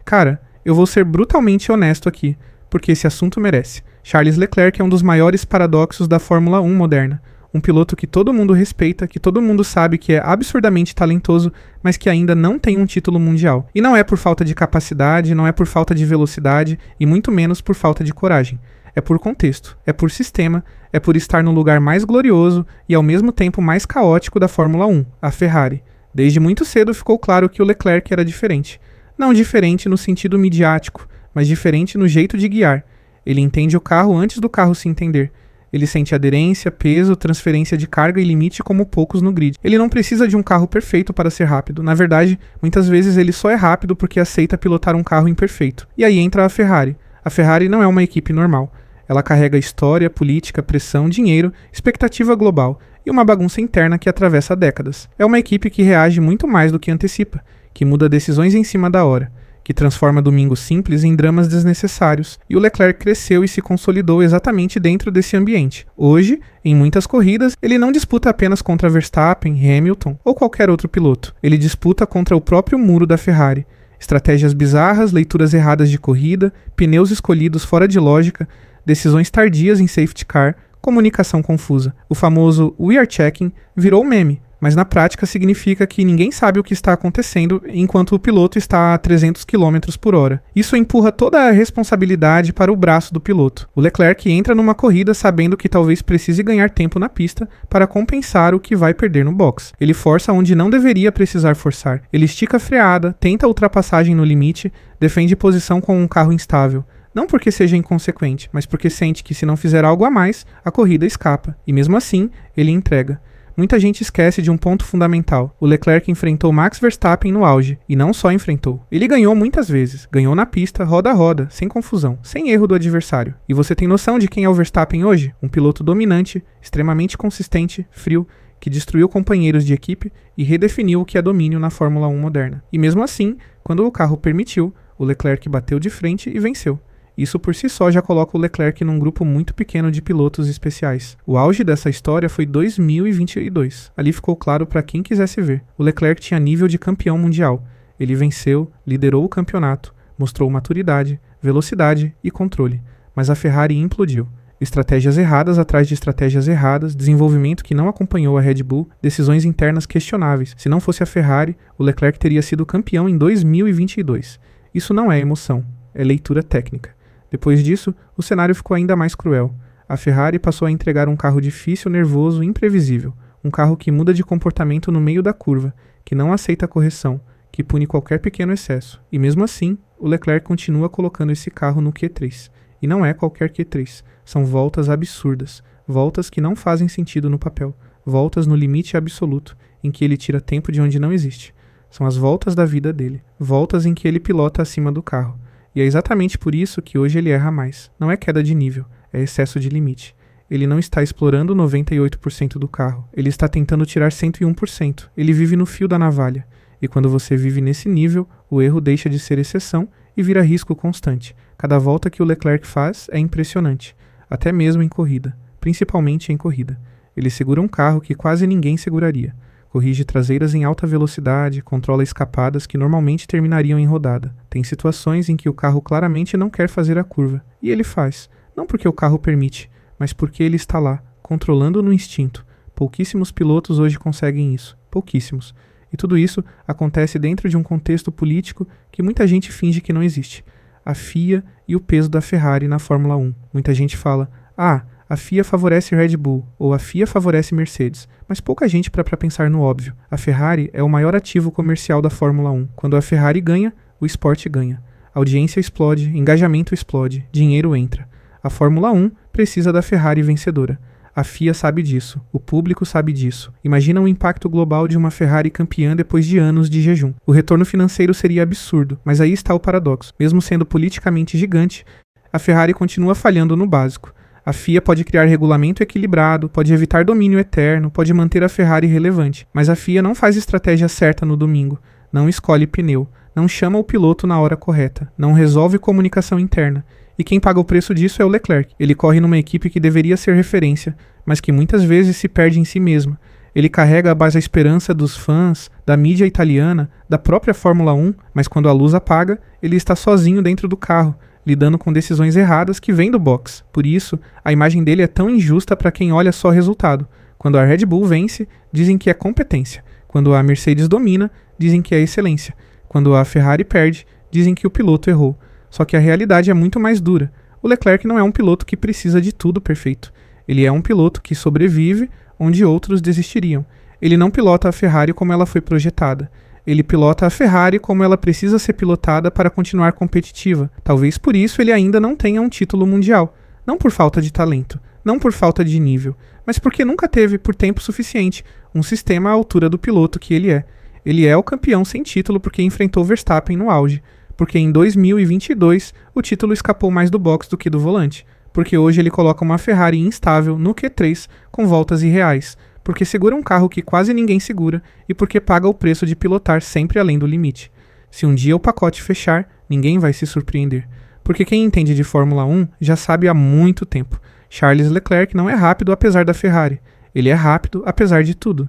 Cara, eu vou ser brutalmente honesto aqui, porque esse assunto merece. Charles Leclerc é um dos maiores paradoxos da Fórmula 1 moderna. Um piloto que todo mundo respeita, que todo mundo sabe que é absurdamente talentoso, mas que ainda não tem um título mundial. E não é por falta de capacidade, não é por falta de velocidade, e muito menos por falta de coragem. É por contexto, é por sistema, é por estar no lugar mais glorioso e ao mesmo tempo mais caótico da Fórmula 1, a Ferrari. Desde muito cedo ficou claro que o Leclerc era diferente. Não diferente no sentido midiático, mas diferente no jeito de guiar. Ele entende o carro antes do carro se entender. Ele sente aderência, peso, transferência de carga e limite como poucos no grid. Ele não precisa de um carro perfeito para ser rápido. Na verdade, muitas vezes ele só é rápido porque aceita pilotar um carro imperfeito. E aí entra a Ferrari. A Ferrari não é uma equipe normal. Ela carrega história, política, pressão, dinheiro, expectativa global e uma bagunça interna que atravessa décadas. É uma equipe que reage muito mais do que antecipa, que muda decisões em cima da hora, que transforma domingos simples em dramas desnecessários, e o Leclerc cresceu e se consolidou exatamente dentro desse ambiente. Hoje, em muitas corridas, ele não disputa apenas contra Verstappen, Hamilton ou qualquer outro piloto. Ele disputa contra o próprio muro da Ferrari. Estratégias bizarras, leituras erradas de corrida, pneus escolhidos fora de lógica, decisões tardias em safety car, comunicação confusa. O famoso "we are checking" virou meme, mas na prática significa que ninguém sabe o que está acontecendo enquanto o piloto está a 300 km por hora. Isso empurra toda a responsabilidade para o braço do piloto. O Leclerc entra numa corrida sabendo que talvez precise ganhar tempo na pista para compensar o que vai perder no box. Ele força onde não deveria precisar forçar. Ele estica a freada, tenta a ultrapassagem no limite, defende posição com um carro instável. Não porque seja inconsequente, mas porque sente que se não fizer algo a mais, a corrida escapa. E mesmo assim, ele entrega. Muita gente esquece de um ponto fundamental. O Leclerc enfrentou Max Verstappen no auge, e não só enfrentou. Ele ganhou muitas vezes, ganhou na pista, roda a roda, sem confusão, sem erro do adversário. E você tem noção de quem é o Verstappen hoje? Um piloto dominante, extremamente consistente, frio, que destruiu companheiros de equipe e redefiniu o que é domínio na Fórmula 1 moderna. E mesmo assim, quando o carro permitiu, o Leclerc bateu de frente e venceu. Isso por si só já coloca o Leclerc num grupo muito pequeno de pilotos especiais. O auge dessa história foi 2022. Ali ficou claro para quem quisesse ver. O Leclerc tinha nível de campeão mundial. Ele venceu, liderou o campeonato, mostrou maturidade, velocidade e controle. Mas a Ferrari implodiu. Estratégias erradas atrás de estratégias erradas, desenvolvimento que não acompanhou a Red Bull, decisões internas questionáveis. Se não fosse a Ferrari, o Leclerc teria sido campeão em 2022. Isso não é emoção, é leitura técnica. Depois disso, o cenário ficou ainda mais cruel. A Ferrari passou a entregar um carro difícil, nervoso e imprevisível. Um carro que muda de comportamento no meio da curva, que não aceita correção, que pune qualquer pequeno excesso. E mesmo assim, o Leclerc continua colocando esse carro no Q3. E não é qualquer Q3. São voltas absurdas. Voltas que não fazem sentido no papel. Voltas no limite absoluto, em que ele tira tempo de onde não existe. São as voltas da vida dele. Voltas em que ele pilota acima do carro. E é exatamente por isso que hoje ele erra mais. Não é queda de nível, é excesso de limite. Ele não está explorando 98% do carro. Ele está tentando tirar 101%. Ele vive no fio da navalha. E quando você vive nesse nível, o erro deixa de ser exceção e vira risco constante. Cada volta que o Leclerc faz é impressionante. Até mesmo em corrida. Principalmente em corrida. Ele segura um carro que quase ninguém seguraria. Corrige traseiras em alta velocidade, controla escapadas que normalmente terminariam em rodada. Tem situações em que o carro claramente não quer fazer a curva. E ele faz. Não porque o carro permite, mas porque ele está lá, controlando no instinto. Pouquíssimos pilotos hoje conseguem isso. Pouquíssimos. E tudo isso acontece dentro de um contexto político que muita gente finge que não existe. A FIA e o peso da Ferrari na Fórmula 1. Muita gente fala, a FIA favorece Red Bull, ou a FIA favorece Mercedes, mas pouca gente para pensar no óbvio. A Ferrari é o maior ativo comercial da Fórmula 1. Quando a Ferrari ganha, o esporte ganha. A audiência explode, engajamento explode, dinheiro entra. A Fórmula 1 precisa da Ferrari vencedora. A FIA sabe disso, o público sabe disso. Imagina o impacto global de uma Ferrari campeã depois de anos de jejum. O retorno financeiro seria absurdo, mas aí está o paradoxo. Mesmo sendo politicamente gigante, a Ferrari continua falhando no básico. A FIA pode criar regulamento equilibrado, pode evitar domínio eterno, pode manter a Ferrari relevante. Mas a FIA não faz estratégia certa no domingo, não escolhe pneu, não chama o piloto na hora correta, não resolve comunicação interna. E quem paga o preço disso é o Leclerc. Ele corre numa equipe que deveria ser referência, mas que muitas vezes se perde em si mesma. Ele carrega a esperança dos fãs, da mídia italiana, da própria Fórmula 1, mas quando a luz apaga, ele está sozinho dentro do carro, lidando com decisões erradas que vêm do box. Por isso, a imagem dele é tão injusta para quem olha só o resultado. Quando a Red Bull vence, dizem que é competência. Quando a Mercedes domina, dizem que é excelência. Quando a Ferrari perde, dizem que o piloto errou. Só que a realidade é muito mais dura. O Leclerc não é um piloto que precisa de tudo perfeito. Ele é um piloto que sobrevive onde outros desistiriam. Ele não pilota a Ferrari como ela foi projetada. Ele pilota a Ferrari como ela precisa ser pilotada para continuar competitiva. Talvez por isso ele ainda não tenha um título mundial. Não por falta de talento, não por falta de nível, mas porque nunca teve, por tempo suficiente, um sistema à altura do piloto que ele é. Ele é o campeão sem título porque enfrentou Verstappen no auge. Porque em 2022 o título escapou mais do box do que do volante. Porque hoje ele coloca uma Ferrari instável no Q3 com voltas irreais. Porque segura um carro que quase ninguém segura e porque paga o preço de pilotar sempre além do limite. Se um dia o pacote fechar, ninguém vai se surpreender. Porque quem entende de Fórmula 1 já sabe há muito tempo. Charles Leclerc não é rápido apesar da Ferrari. Ele é rápido apesar de tudo.